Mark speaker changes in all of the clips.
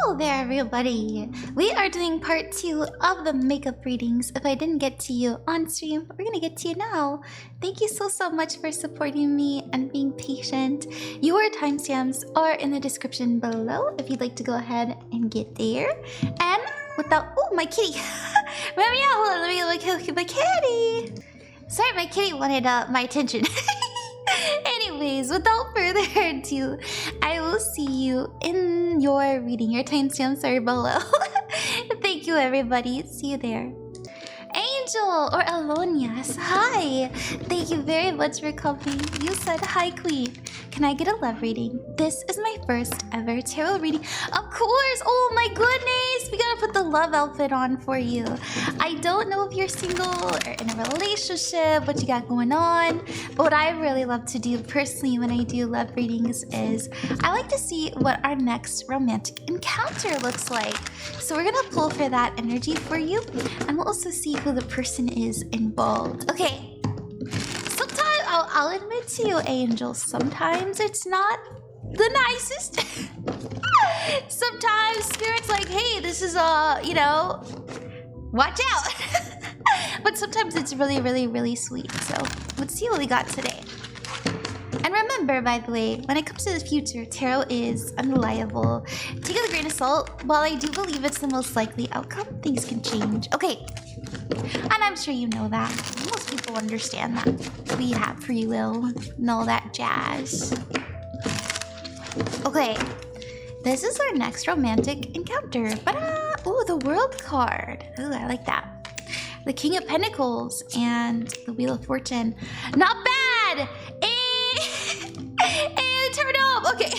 Speaker 1: Hello there, everybody. We are doing part 2 of the makeup readings. If I didn't get to you on stream, we're gonna get to you now. Thank you so much for supporting me and being patient. Your timestamps are in the description below if you'd like to go ahead and get there. And without, oh, my kitty. Let me out. Hold on, let me look at my kitty. Sorry, my kitty wanted my attention. Anyways, without further ado, I will see you in your reading. Your timestamps are below. Thank you, everybody. See you there. Angel or Aulonias, hi. Thank you very much for coming. You said hi, Queen. Can I get a love reading? This is my first ever tarot reading. Of course. Oh my goodness. We gotta put the love outfit on for you. I don't know if you're single or in a relationship, what you got going on. But what I really love to do personally when I do love readings is I like to see what our next romantic encounter looks like. So we're gonna pull for that energy for you. And we'll also see who the person is involved. Okay. I'll admit to you, Angel, sometimes it's not the nicest. Sometimes Spirit's like, hey, this is watch out. But sometimes it's really sweet. So let's see what we got today. And remember, by the way, when it comes to the future, tarot is unreliable. Take it with a grain of salt. While I do believe it's the most likely outcome, things can change. Okay. And I'm sure you know that. Most people understand that. We have free will and all that jazz. Okay. This is our next romantic encounter. Ooh, the World card. Ooh, I like that. The King of Pentacles and the Wheel of Fortune. Not bad! Turn up! Okay.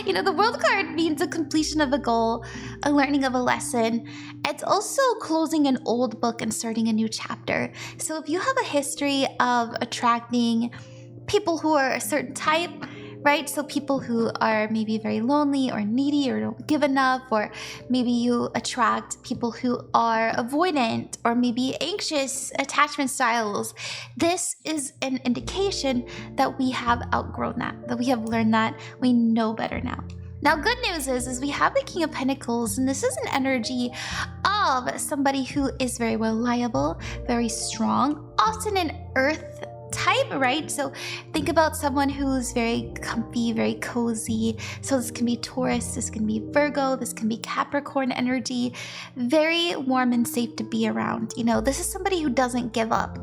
Speaker 1: You know, the World card means a completion of a goal, a learning of a lesson. It's also closing an old book and starting a new chapter. So if you have a history of attracting people who are a certain type, right? So people who are maybe very lonely or needy or don't give enough, or maybe you attract people who are avoidant or maybe anxious attachment styles. This is an indication that we have outgrown that we have learned that, we know better now. Now, good news is we have the King of Pentacles, and this is an energy of somebody who is very reliable, very strong, often an earth type, right? So think about someone who's very comfy, very cozy. So this can be Taurus, this can be Virgo, this can be Capricorn energy. Very warm and safe to be around. You know, this is somebody who doesn't give up.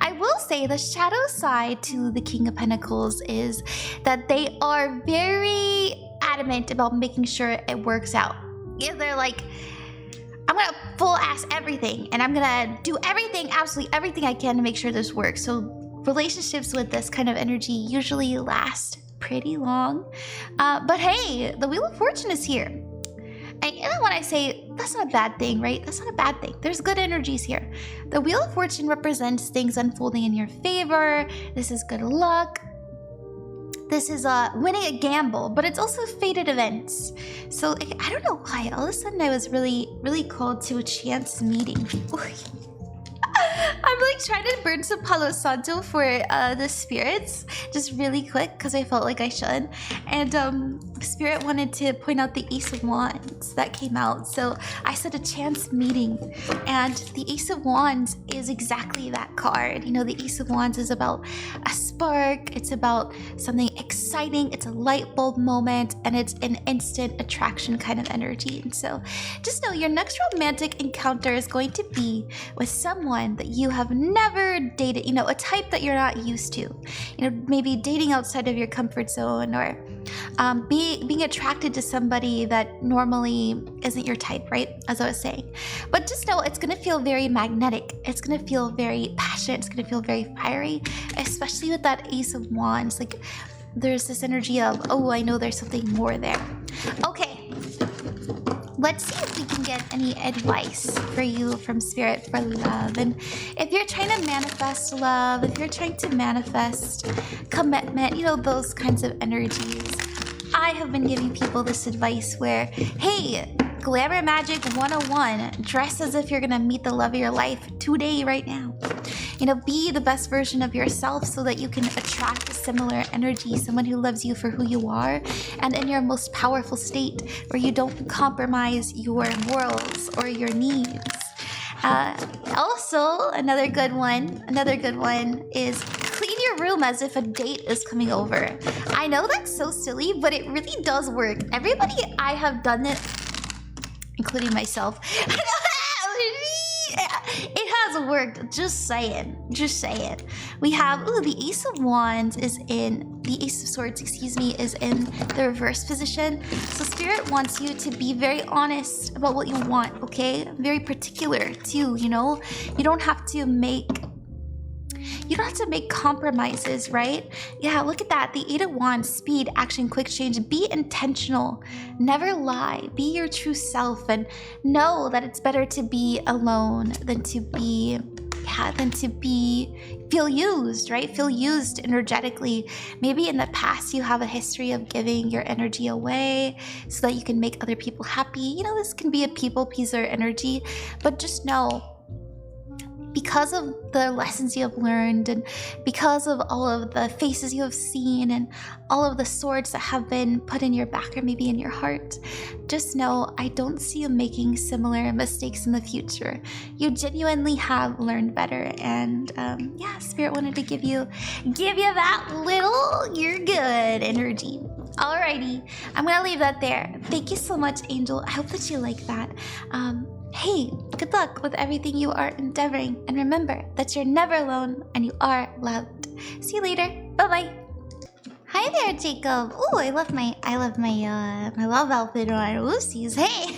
Speaker 1: I will say the shadow side to the King of Pentacles is that they are very adamant about making sure it works out. Yeah, they're like, I'm gonna full ass everything, and I'm gonna do everything, absolutely everything I can to make sure this works. So relationships with this kind of energy usually last pretty long. But hey, the Wheel of Fortune is here. And you know when I say that's not a bad thing, right? That's not a bad thing. There's good energies here. The Wheel of Fortune represents things unfolding in your favor. This is good luck. This is winning a gamble, but it's also fated events. So I don't know why. All of a sudden I was really called to a chance meeting. I'm like trying to burn some Palo Santo for the spirits, just really quick because I felt like I should. And Spirit wanted to point out the Ace of Wands that came out. So I said a chance meeting, and the Ace of Wands is exactly that card. You know, the Ace of Wands is about a spark. It's about something exciting. It's a light bulb moment, and it's an instant attraction kind of energy. And so just know your next romantic encounter is going to be with someone that you have never dated, you know, a type that you're not used to. You know, maybe dating outside of your comfort zone, or being attracted to somebody that normally isn't your type, right? As I was saying. But just know it's going to feel very magnetic. It's going to feel very passionate. It's going to feel very fiery, especially with that Ace of Wands. Like there's this energy of, oh, I know there's something more there. Okay. Let's see if we can get any advice for you from Spirit for love. And if you're trying to manifest love, if you're trying to manifest commitment, you know, those kinds of energies, I have been giving people this advice where, hey, Glamour Magic 101. Dress as if you're gonna meet the love of your life today, right now. You know, be the best version of yourself so that you can attract a similar energy, someone who loves you for who you are, and in your most powerful state where you don't compromise your morals or your needs. Also, another good one is clean your room as if a date is coming over. I know that's so silly, but it really does work. Everybody I have done it, including myself, it has worked. Just saying. We have, the Ace of Wands is in, the Ace of Swords, is in the reverse position. So Spirit wants you to be very honest about what you want, okay? Very particular too, you know? You don't have to make compromises, right? Yeah, look at that. The Eight of Wands, speed, action, quick change. Be intentional. Never lie. Be your true self and know that it's better to be alone than to feel used, right? Feel used energetically. Maybe in the past you have a history of giving your energy away so that you can make other people happy. You know, this can be a people pleaser energy, but just know, because of the lessons you have learned and because of all of the faces you have seen and all of the swords that have been put in your back or maybe in your heart, just know I don't see you making similar mistakes in the future. You genuinely have learned better, and Spirit wanted to give you that little "you're good" energy. Alrighty, I'm gonna leave that there. Thank you so much, Angel. I hope that you like that. Hey, good luck with everything you are endeavoring, and remember that you're never alone and you are loved. See you later. Bye-bye. Hi there, Jacob. Ooh, I love my love outfit on. Oopsies. Hey.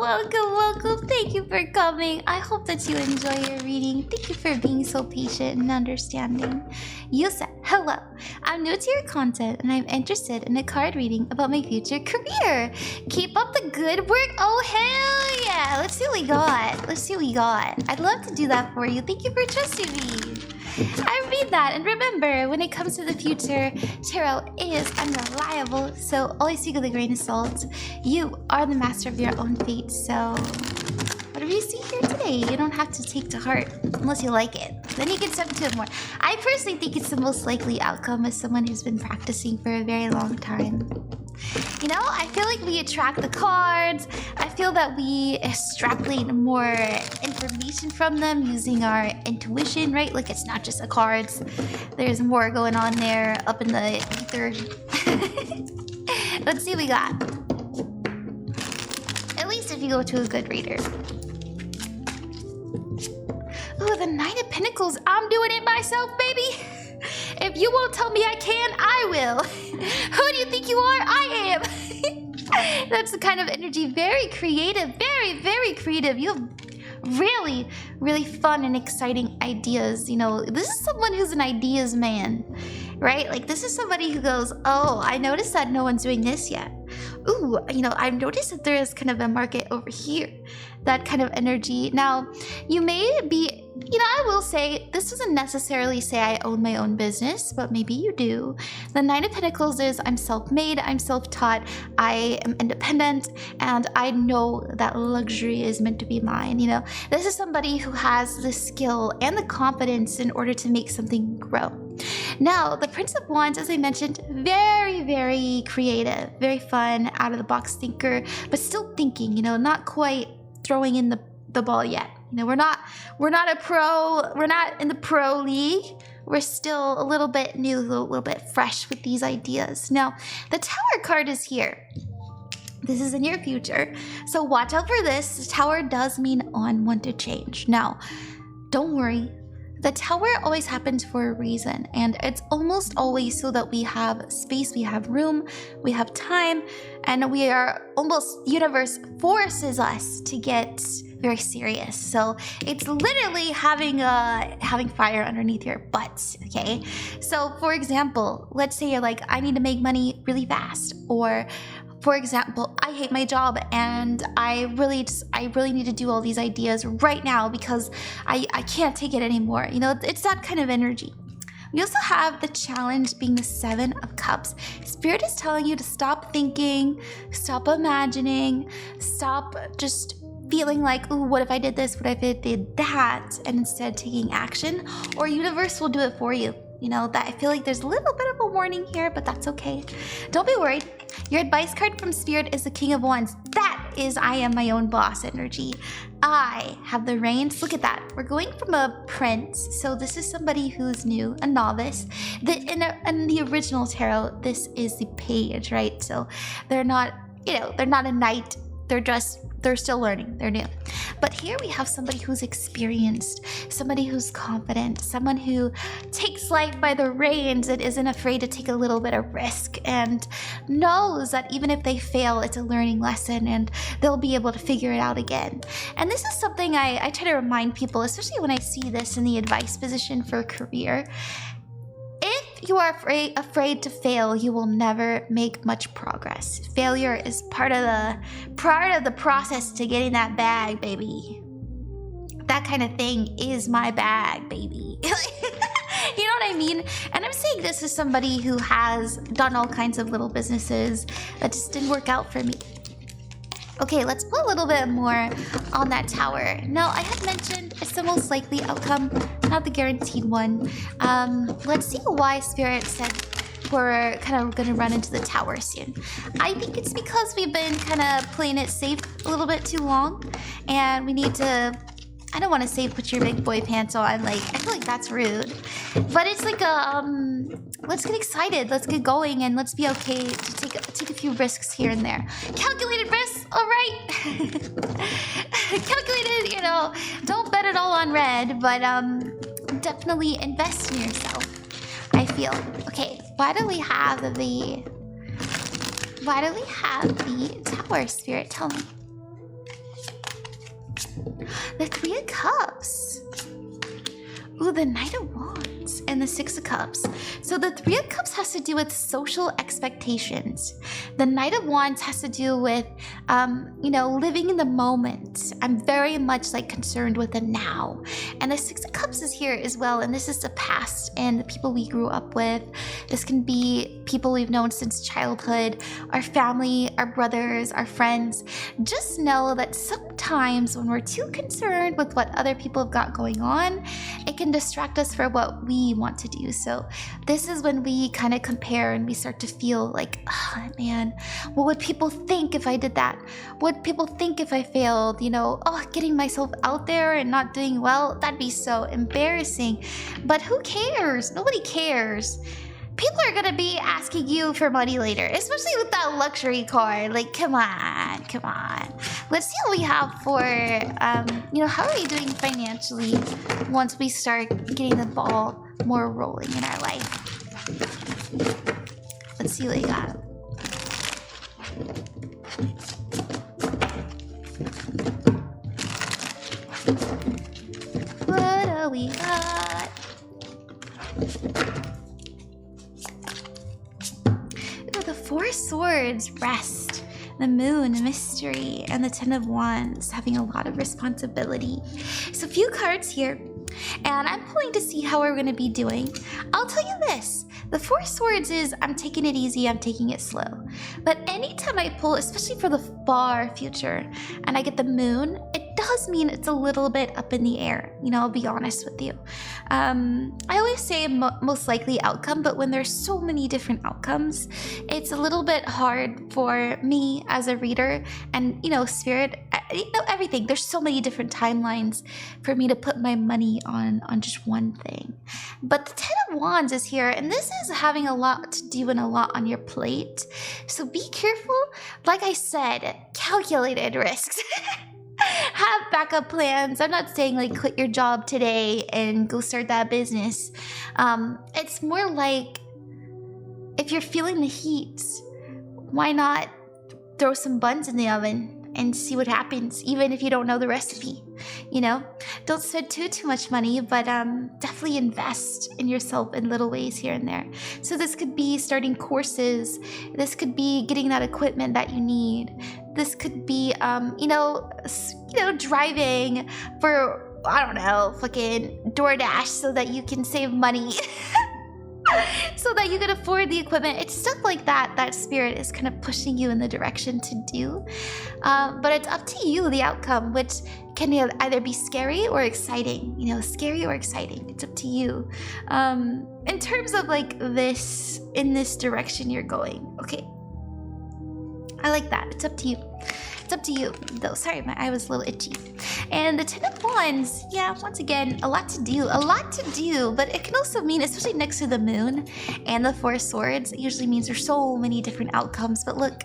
Speaker 1: Welcome. Thank you for coming. I hope that you enjoy your reading. Thank you for being so patient and understanding. You said, hello, I'm new to your content and I'm interested in a card reading about my future career. Keep up the good work. Oh, hell yeah. Let's see what we got. I'd love to do that for you. Thank you for trusting me. I read that, and remember, when it comes to the future, tarot is unreliable, so always take it with a grain of salt. You are the master of your own fate, so whatever you see here today, you don't have to take to heart unless you like it. Then you can step into it more. I personally think it's the most likely outcome as someone who's been practicing for a very long time. You know, I feel like we attract the cards. I feel that we extrapolate more information from them using our intuition, right? Like, it's not just the cards. There's more going on there up in the ether. Let's see what we got. At least if you go to a good reader. Oh, the Nine of Pentacles. I'm doing it myself, baby. If you won't tell me I can, I will. Who do you think you are? I am. That's the kind of energy. Very creative. Very creative. You have really fun and exciting ideas. You know, this is someone who's an ideas man, right? Like, this is somebody who goes, oh, I noticed that no one's doing this yet. Ooh, you know, I've noticed that there is kind of a market over here. That kind of energy. Now, you may be, you know, I will say, this doesn't necessarily say I own my own business, but maybe you do. The Nine of Pentacles is I'm self-made, I'm self-taught, I am independent, and I know that luxury is meant to be mine, you know. This is somebody who has the skill and the confidence in order to make something grow. Now, the Prince of Wands, as I mentioned, very creative, very fun, out-of-the-box thinker, but still thinking, you know, not quite throwing in the ball yet. You know, we're not a pro, we're not in the pro league. We're still a little bit new, a little bit fresh with these ideas. Now, the Tower card is here. This is in your future. So watch out for this. The Tower does mean unwanted change. Now, don't worry. The Tower always happens for a reason, and it's almost always so that we have space, we have room, we have time, and we are almost, universe forces us to get very serious. So it's literally having fire underneath your butt, okay? So for example, let's say you're like, I need to make money really fast, or for example, I hate my job and I really need to do all these ideas right now because I can't take it anymore. You know, it's that kind of energy. We also have the challenge being the 7 of Cups. Spirit is telling you to stop thinking, stop imagining, stop just feeling like, oh, what if I did this? What if I did that? And instead taking action, or universe will do it for you. You know, that I feel like there's a little bit of a warning here, but that's okay. Don't be worried. Your advice card from Spirit is the King of Wands. That is I am my own boss energy. I have the reins. Look at that. We're going from a prince. So this is somebody who's new, a novice. In the original tarot, this is the page, right? So they're not, they're not a knight. They're still learning. They're new. But here we have somebody who's experienced, somebody who's confident, someone who takes life by the reins and isn't afraid to take a little bit of risk and knows that even if they fail, it's a learning lesson and they'll be able to figure it out again. And this is something I try to remind people, especially when I see this in the advice position for a career. If you are afraid to fail, you will never make much progress. Failure is part of the process to getting that bag, baby. That kind of thing is my bag, baby. You know what I mean? And I'm saying this as somebody who has done all kinds of little businesses that just didn't work out for me. Okay, let's put a little bit more on that tower. Now, I had mentioned it's the most likely outcome, not the guaranteed one. Let's see why Spirit said we're kind of going to run into the tower soon. I think it's because we've been kind of playing it safe a little bit too long, and we need to... I don't want to say put your big boy pants on. Like, I feel like that's rude. But it's like let's get excited. Let's get going, and let's be okay to take a few risks here and there. Calculated risks, all right. Calculated, don't bet it all on red, but definitely invest in yourself, I feel. Okay, why do we have the tower, Spirit? Tell me. The 3 of Cups. Ooh, the Knight of Wands and the 6 of Cups. So the 3 of Cups has to do with social expectations. The Knight of Wands has to do with, living in the moment. I'm very much concerned with the now. And the 6 of Cups is here as well. And this is the past and the people we grew up with. This can be people we've known since childhood, our family, our brothers, our friends. Just know that sometimes when we're too concerned with what other people have got going on, it can distract us for what we want to do. So this is when we kind of compare and we start to feel like, oh man, what would people think if I did that? What would people think if I failed? Getting myself out there and not doing well, that'd be so embarrassing. But who cares? Nobody cares. People are gonna be asking you for money later, especially with that luxury card. Like, come on. Let's see what we have for, how are we doing financially once we start getting the ball more rolling in our life. Let's see what we got. What do we got? The 4 of Swords, rest, the Moon, mystery, and the 10 of Wands, having a lot of responsibility. So a few cards here, and I'm pulling to see how we're going to be doing. I'll tell you this, the 4 of Swords is I'm taking it easy, I'm taking it slow. But anytime I pull, especially for the far future, and I get the Moon, it does mean it's a little bit up in the air. I'll be honest with you. I always say most likely outcome, but when there's so many different outcomes, it's a little bit hard for me as a reader and, Spirit, everything. There's so many different timelines for me to put my money on just one thing. But the 10 of Wands is here, and this is having a lot to do and a lot on your plate. So be careful. Like I said, calculated risks. Have backup plans. I'm not saying quit your job today and go start that business. It's more like if you're feeling the heat, why not throw some buns in the oven and see what happens, even if you don't know the recipe. Don't spend too much money, but definitely invest in yourself in little ways here and there. So this could be starting courses. This could be getting that equipment that you need. This could be, driving for, I don't know, fucking DoorDash so that you can save money. so that you can afford the equipment. It's stuff like that that spirit is kind of pushing you in the direction to do. But it's up to you, the outcome, which can either be scary or exciting. Scary or exciting. It's up to you. In terms of like in this direction you're going. Okay. I like that. It's up to you. It's up to you, though. Sorry, my eye was a little itchy. And the Ten of Wands, yeah, once again, a lot to do, but it can also mean, especially next to the moon and the Four of Swords, it usually means there's so many different outcomes. But look,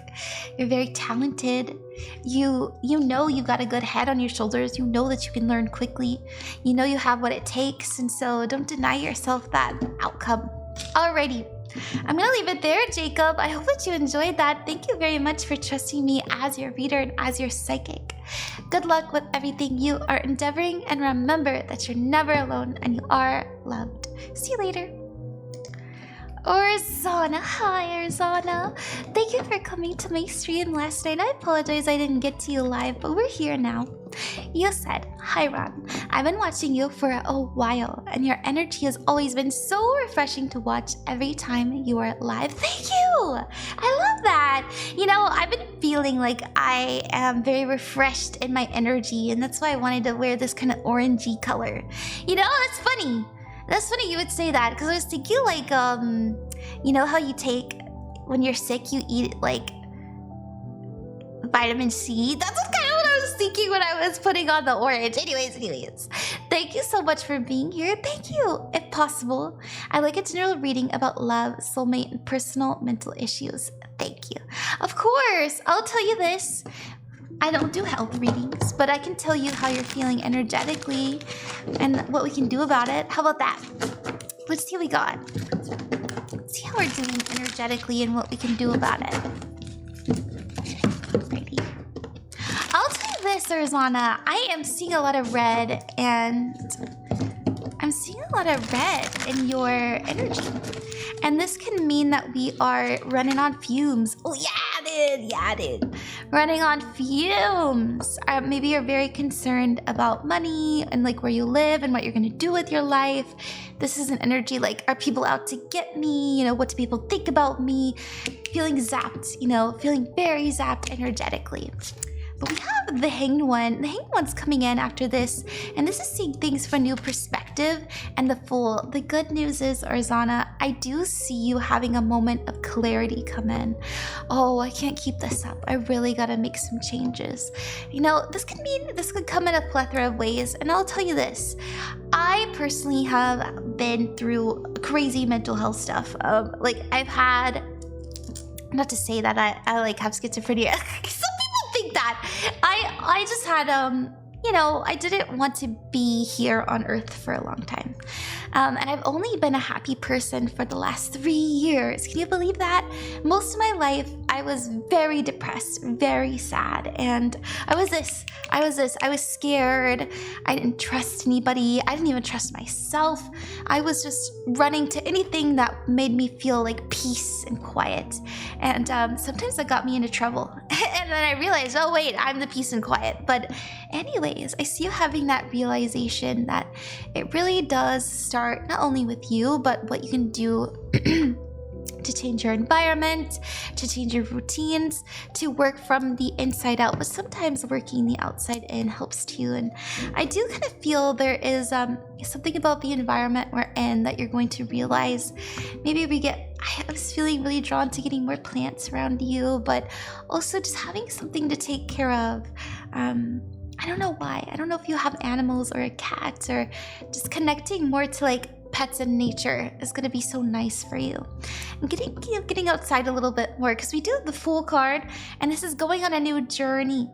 Speaker 1: you're very talented. You know you've got a good head on your shoulders. You know that you can learn quickly. You know you have what it takes, and so don't deny yourself that outcome. Alrighty. I'm gonna leave it there, Jacob. I hope that you enjoyed that. Thank you very much for trusting me as your reader and as your psychic. Good luck with everything you are endeavoring, and remember that you're never alone and you are loved. See you later. Erzanna, hi Erzanna. Thank you for coming to my stream last night. I apologize I didn't get to you live, but we're here now. You said, hi Ron, I've been watching you for a while, and your energy has always been so refreshing to watch every time you are live. Thank you! I love that! I've been feeling like I am very refreshed in my energy, and that's why I wanted to wear this kind of orangey color. That's funny. That's funny you would say that, because I was thinking like, how you take, when you're sick, you eat like vitamin C. That's kind of what I was thinking when I was putting on the orange. Anyways, thank you so much for being here. Thank you. If possible, I'd like a general reading about love, soulmate, and personal mental issues. Thank you. Of course, I'll tell you this. I don't do health readings, but I can tell you how you're feeling energetically and what we can do about it. How about that? Let's see what we got. Let's see how we're doing energetically and what we can do about it. Alrighty. I'll tell you this, Erzanna. I am seeing a lot of red, and I'm seeing a lot of red in your energy. And this can mean that we are running on fumes. Oh, yeah, dude. Running on fumes. Maybe you're very concerned about money and like where you live and what you're going to do with your life. This is an energy like, are people out to get me? What do people think about me? Feeling zapped, feeling very zapped energetically. But we have the Hanged One. The Hanged One's coming in after this, and this is seeing things from a new perspective and the Fool. The good news is, Erzanna, I do see you having a moment of clarity come in. Oh, I can't keep this up. I really gotta make some changes. This could come in a plethora of ways, and I'll tell you this. I personally have been through crazy mental health stuff. I've had, not to say that I like have schizophrenia. Think that I just had I didn't want to be here on earth for a long time, and I've only been a happy person for the last 3 years. Can you believe that? Most of my life I was very depressed, very sad, and I was scared. I didn't trust anybody. I didn't even trust myself. I was just running to anything that made me feel like peace and quiet, and sometimes that got me into trouble. And then I realized, oh wait, I'm the peace and quiet. But anyways, I see you having that realization that it really does start not only with you, but what you can do to change your environment, to change your routines, to work from the inside out. But sometimes working the outside in helps too. And I do kind of feel there is something about the environment we're in that you're going to realize. Maybe I was feeling really drawn to getting more plants around you, but also just having something to take care of. I don't know why. I don't know if you have animals or a cat, or just connecting more to like pets and nature is going to be so nice for you. And getting outside a little bit more, because we do have the Fool card, and this is going on a new journey.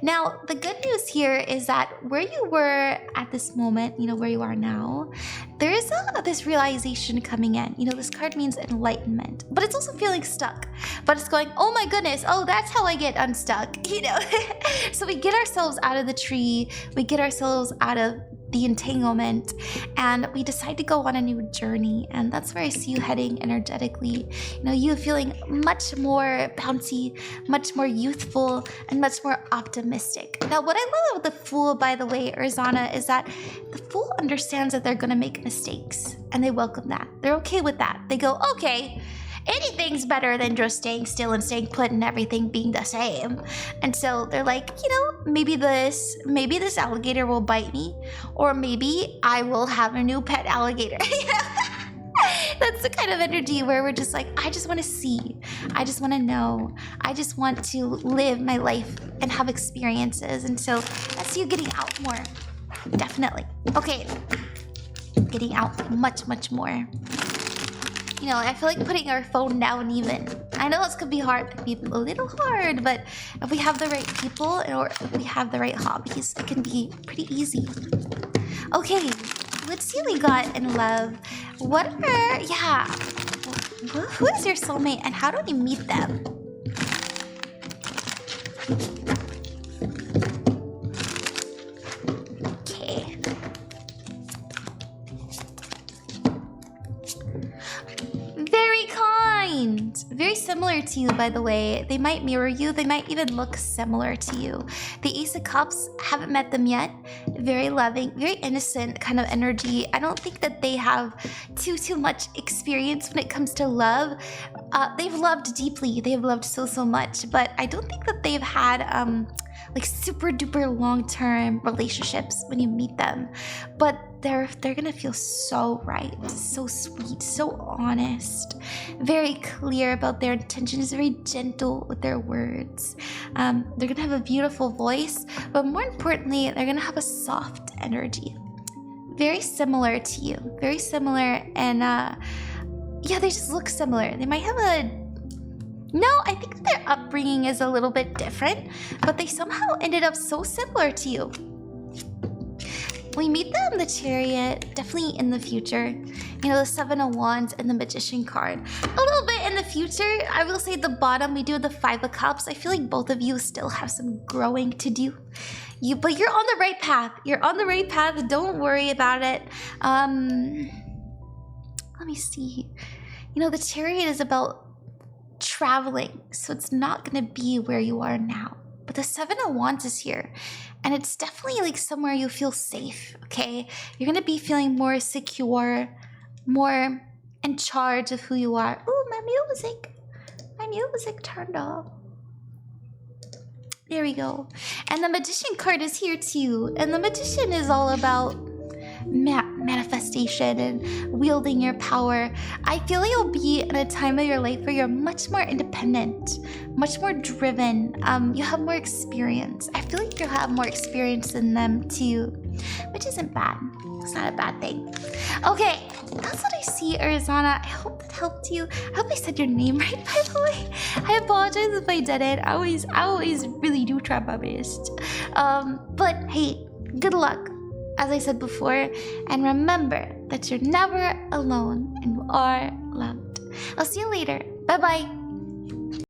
Speaker 1: Now, the good news here is that where you were at this moment, where you are now, there is this realization coming in. This card means enlightenment, but it's also feeling stuck. But it's going, oh my goodness, oh, that's how I get unstuck, So we get ourselves out of the tree, we get ourselves out of the entanglement, and we decide to go on a new journey. And that's where I see you heading energetically. You know, you feeling much more bouncy, much more youthful, and much more optimistic. Now, what I love about the Fool, by the way, Erzanna, is that the Fool understands that they're going to make mistakes, and they welcome that. They're okay with that. They go, okay, anything's better than just staying still and staying put and everything being the same. And so they're like, you know, maybe this alligator will bite me, or maybe I will have a new pet alligator. That's the kind of energy where we're just like, I just want to see, I just want to know, I just want to live my life and have experiences. And so that's you getting out more, definitely. Okay, getting out much more. You know, I feel like putting our phone down even. I know this could be hard, it can be a little hard, but if we have the right people or if we have the right hobbies, it can be pretty easy. Okay, let's see what we got in love. Who is your soulmate and how do we meet them? Very similar to you, by the way. They might mirror you. They might even look similar to you. The Ace of Cups, haven't met them yet. Very loving, very innocent kind of energy. I don't think that they have too much experience when it comes to love. They've loved deeply. They've loved so much. But I don't think that they've had like super duper long-term relationships when you meet them. But they're gonna feel so right, so sweet, so honest, very clear about their intentions, very gentle with their words. They're gonna have a beautiful voice, but more importantly, they're gonna have a soft energy. Very similar to you, very similar, and yeah, they just look similar. They might have I think their upbringing is a little bit different, but they somehow ended up so similar to you. We meet them, the Chariot, definitely in the future. You know, the Seven of Wands and the Magician card. A little bit in the future. I will say the bottom, we do the Five of Cups. I feel like both of you still have some growing to do. But you're on the right path. You're on the right path. Don't worry about it. Let me see. You know, the Chariot is about traveling, so it's not going to be where you are now. But the Seven of Wands is here, and it's definitely like somewhere you feel safe, okay? You're going to be feeling more secure, more in charge of who you are. Ooh, my music turned off. There we go. And the Magician card is here too, and the Magician is all about manifestation and wielding your power. I feel you'll be in a time of your life where you're much more independent, much more driven. You have more experience. I feel like you'll have more experience than them too, which isn't bad. It's not a bad thing. Okay, that's what I see, Erzanna. I hope that helped you. I hope I said your name right, by the way. I apologize if I didn't. I always really do try my best. But hey, good luck, as I said before, and remember that you're never alone and you are loved. I'll see you later. Bye-bye.